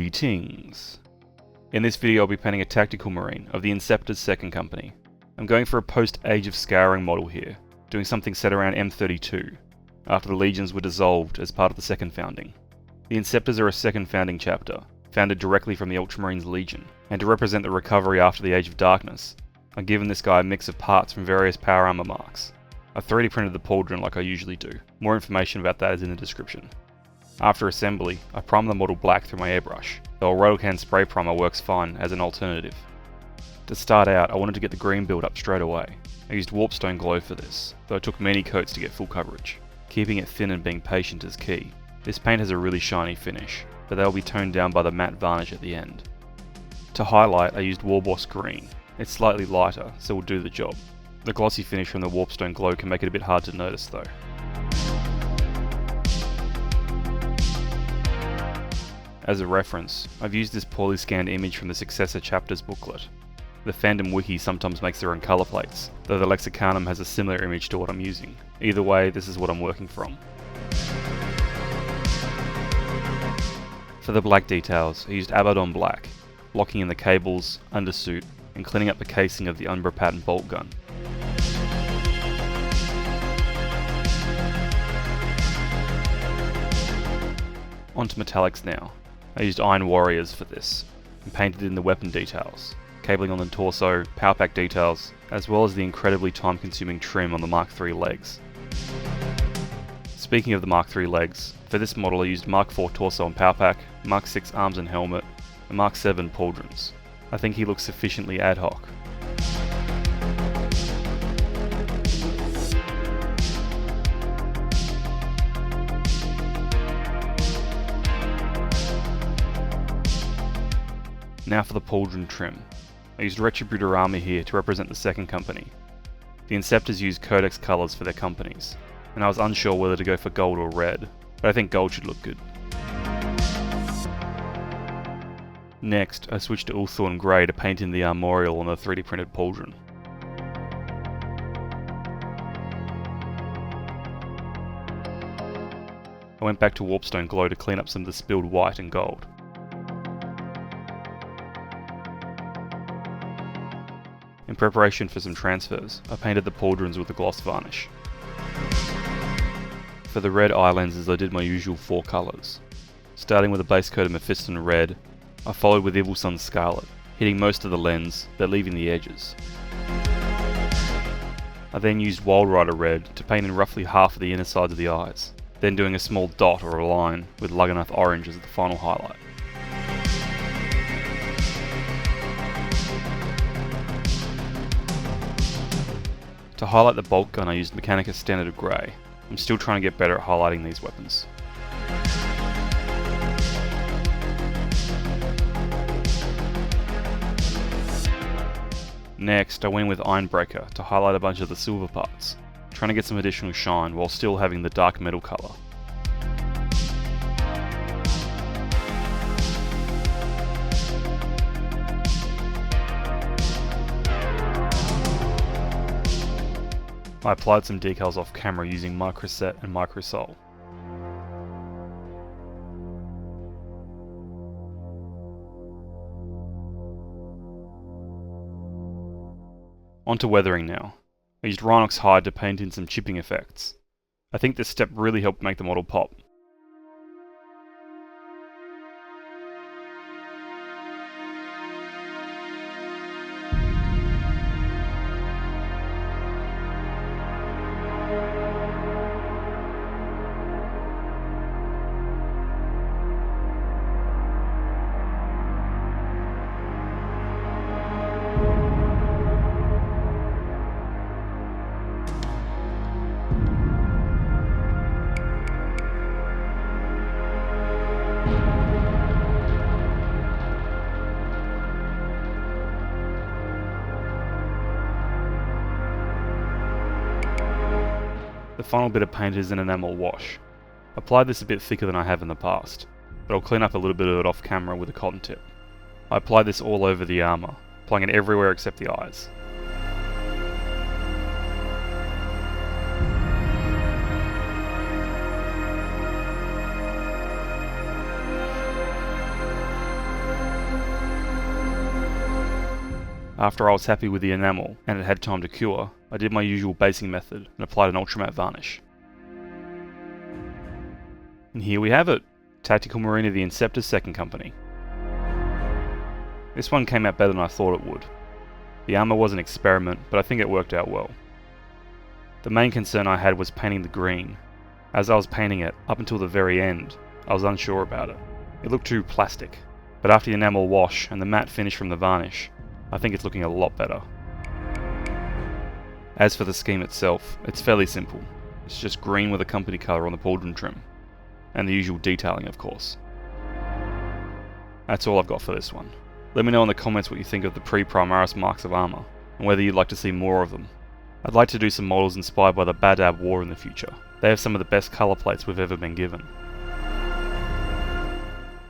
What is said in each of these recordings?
Greetings! In this video I'll be painting a tactical marine of the Inceptors 2nd Company. I'm going for a post-Age of Scouring model here, doing something set around M32, after the legions were dissolved as part of the second founding. The Inceptors are a second founding chapter, founded directly from the Ultramarines Legion, and to represent the recovery after the Age of Darkness, I've given this guy a mix of parts from various power armor marks. I've 3D printed the pauldron like I usually do. More information about that is in the description. After assembly, I prime the model black through my airbrush, though a Rotocan spray primer works fine as an alternative. To start out, I wanted to get the green build up straight away. I used Warpstone glow for this, though it took many coats to get full coverage. Keeping it thin and being patient is key. This paint has a really shiny finish, but they'll be toned down by the matte varnish at the end. To highlight, I used Warboss green. It's slightly lighter, so will do the job. The glossy finish from the Warpstone glow can make it a bit hard to notice though. As a reference, I've used this poorly scanned image from the Successor Chapters booklet. The fandom wiki sometimes makes their own colour plates, though the Lexicanum has a similar image to what I'm using. Either way, this is what I'm working from. For the black details, I used Abaddon black, locking in the cables, undersuit, and cleaning up the casing of the Umbra pattern bolt gun. Onto metallics now. I used Iron Warriors for this, and painted in the weapon details, cabling on the torso, power pack details, as well as the incredibly time-consuming trim on the Mark III legs. Speaking of the Mark III legs, for this model I used Mark IV torso and power pack, Mark VI arms and helmet, and Mark VII pauldrons. I think he looks sufficiently ad hoc. Now for the pauldron trim. I used Retributor Armour here to represent the 2nd Company. The Inceptors used Codex colours for their companies, and I was unsure whether to go for gold or red, but I think gold should look good. Next, I switched to Ulthuan Grey to paint in the armorial on the 3D printed pauldron. I went back to Warpstone Glow to clean up some of the spilled white and gold. In preparation for some transfers, I painted the pauldrons with a gloss varnish. For the red eye lenses I did my usual 4 colours. Starting with a base coat of Mephiston red, I followed with Evil Sunz Scarlet, hitting most of the lens, but leaving the edges. I then used Wild Rider red to paint in roughly half of the inner sides of the eyes, then doing a small dot or a line with Lugganath orange as the final highlight. To highlight the bolt gun I used Mechanicus Standard of Grey. I'm still trying to get better at highlighting these weapons. Next, I went in with Ironbreaker to highlight a bunch of the silver parts, trying to get some additional shine while still having the dark metal colour. I applied some decals off camera using Microset and Microsol. Onto weathering now. I used Rhinox hide to paint in some chipping effects. I think this step really helped make the model pop. The final bit of paint is an enamel wash. I applied this a bit thicker than I have in the past, but I'll clean up a little bit of it off camera with a cotton tip. I applied this all over the armour, applying it everywhere except the eyes. After I was happy with the enamel and it had time to cure, I did my usual basing method and applied an ultramatte varnish. And here we have it, Tactical Marine of the Inceptors Second Company. This one came out better than I thought it would. The armour was an experiment, but I think it worked out well. The main concern I had was painting the green. As I was painting it, up until the very end, I was unsure about it. It looked too plastic, but after the enamel wash and the matte finish from the varnish, I think it's looking a lot better. As for the scheme itself, it's fairly simple. It's just green with a company colour on the pauldron trim, and the usual detailing of course. That's all I've got for this one. Let me know in the comments what you think of the pre-Primaris marks of armour, and whether you'd like to see more of them. I'd like to do some models inspired by the Badab War in the future. They have some of the best colour plates we've ever been given.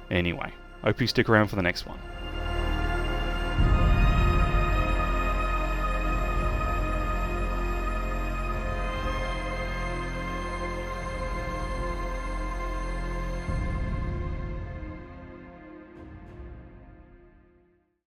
Anyway, hope you stick around for the next one.